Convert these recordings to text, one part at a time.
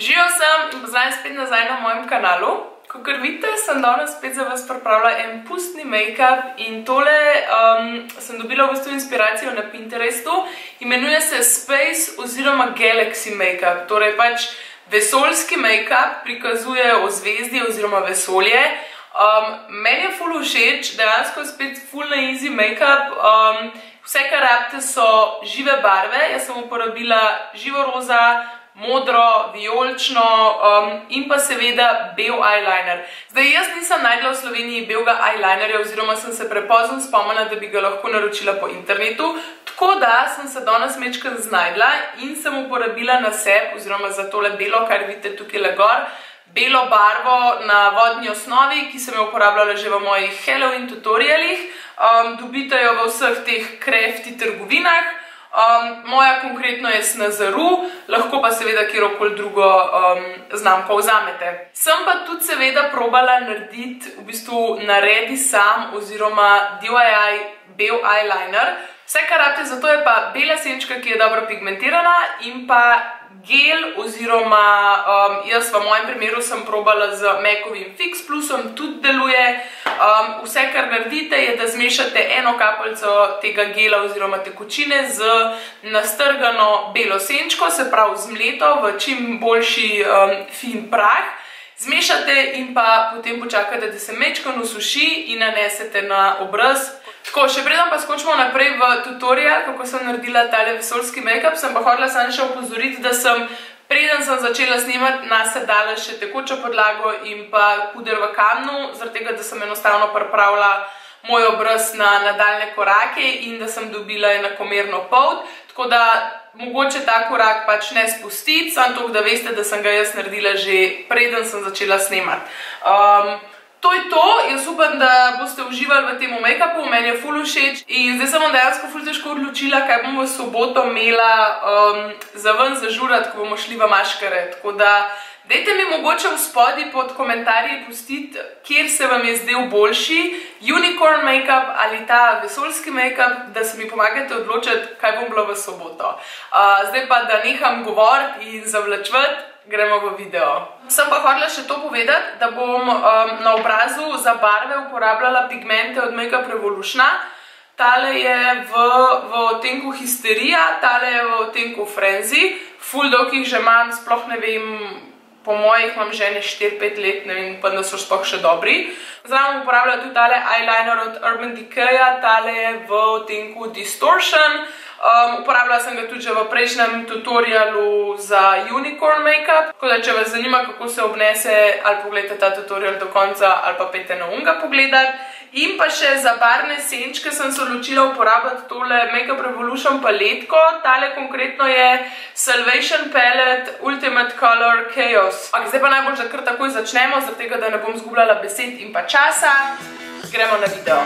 Živijo sem in pozdravljam spet nazaj na mojem kanalu. Kakor vidite, sem danes spet za vas pripravila en pustni make-up in tole sem dobila v bistvu inspiracijo na Pinterestu. Imenuje se Space oziroma Galaxy make-up, torej pač vesoljski make-up prikazuje ozvezdje oziroma vesolje. Meni je ful všeč, dejansko je spet ful na easy make-up. Vse, kar rabite, so žive barve. Jaz sem uporabila živo roza, modro, vijolično in pa seveda bel eyeliner. Zdaj, jaz nisem najdla v Sloveniji belega eyelinerja oziroma sem se prepozno spomnila, da bi ga lahko naročila po internetu. Tako da sem se danes majčkeno znajdla in sem uporabila na sebi oziroma za tole belo, kar vidite tukaj gor, belo barvo na vodni osnovi, ki sem jo uporabljala že v mojih Halloween tutorialih. Dobite jo v vseh teh crafty trgovinah. Moja konkretno je Snazaru, lahko pa seveda kjerokoli drugo znamko vzamete. Sem pa tudi seveda probala narediti, v bistvu naredi sam oziroma DIY bel eyeliner. Vse, kar rabite za to, je pa bela senčka, ki je dobro pigmentirana in pa gel oziroma jaz v mojem primeru sem probala z MAC-ovim Fix Plusom, tudi deluje. Vse, kar naredite, je, da zmešate eno kapljico tega gela oziroma tekočine z nastrgano belo senčko, se pravi zmleto v čim boljši fin prah. Zmešate in pa potem počakate, da se majčkeno suši in nanesete na obraz. Tako, še preden pa skočimo naprej v tutorial, kako sem naredila tale vesoljski make-up, sem pa hodila samo še opozoriti, da sem, preden sem začela snemati, nase dala še tekočo podlago in pa puder v kamnu, zaradi tega, da sem enostavno pripravila moj obraz na nadaljne korake in da sem dobila enakomerno polt, tako da mogoče ta korak pač ne spustiti, samo toliko, da veste, da sem ga jaz naredila že preden sem začela snemati. To je to, jaz upam, da boste uživali v tem make-upu, meni je ful všeč in zdaj sem dejansko ful težko odločila, kaj bom v soboto imela za ven zažurati, ko bomo šli v maškare. Tako da, dajte mi mogoče v spodaj pod komentarji pustiti, kjer se vam je zdel boljši, unicorn make-up ali ta vesoljski make-up, da se mi pomagate odločiti, kaj bom bila v soboto. Zdaj pa, da neham govoriti in zavlačevati, gremo v video. Sem pa hodila še to povedati, da bom na obrazu za barve uporabljala pigmente od Makeup Revolutiona. Tale je v odtenku Hysteria, tale je v odtenku Frenzy. Ful dolg jih že imam, sploh ne vem, po mojih imam že ne 4-5 let, ne vem, pa da so sploh še dobri. Zraven uporabljala tudi tale eyeliner od Urban Decay, tale je v odtenku Distortion. Uporabljala sem ga tudi že v prejšnjem tutorialu za unicorn make-up, tako da če vas zanima, kako se obnese, ali pogledajte ta tutorial do konca, ali pa pejte na unga pogledati. In pa še za barvne senčke sem se odločila uporabljati tole Makeup Revolution paletko, tale konkretno je Salvation Palette Ultimate Color Chaos. Zdaj pa najbolj, da kar takoj začnemo, zaradi tega, da ne bom zgubljala besed in pa časa. Gremo na video.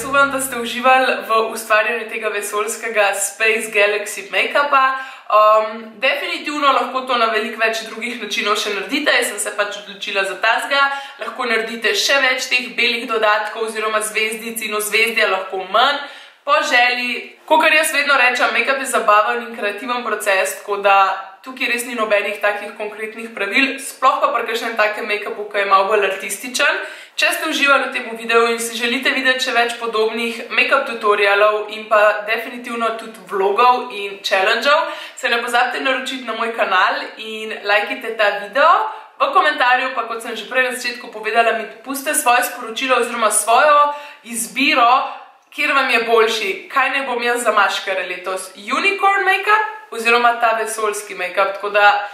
jaz upam, da ste uživali v ustvarjanju tega vesoljskega Space Galaxy make-upa. Definitivno lahko to na veliko več drugih načinov še naredite, jaz sem se pač odločila za tazga. Lahko naredite še več teh belih dodatkov oziroma zvezdic in ozvezdja, lahko manj, po želji. Kakor jaz vedno rečem, make-up je zabaven in kreativen proces, tako da tukaj res ni nobenih takih konkretnih pravil, sploh pa pri kakšnem takem make-upu, ki je malo bolj artističen. Če ste uživali v tem videu in si želite videti še več podobnih make-up tutorialov in pa definitivno tudi vlogov in challengeov, se ne pozabite naročiti na moj kanal in lajkite ta video. V komentarju pa, kot sem že prej na začetku povedala, mi pustite svoje sporočilo oziroma svojo izbiro, kjer vam je boljši, kaj ne bom jaz za maškare letos, unicorn make-up oziroma ta vesoljski make-up, tako da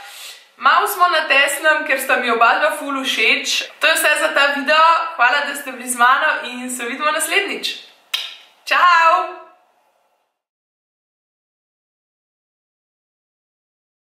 malo smo na tesnem, ker sta mi oba dva ful všeč. To je vse za ta video, hvala, da ste bili z mano in se vidimo naslednjič. Čau!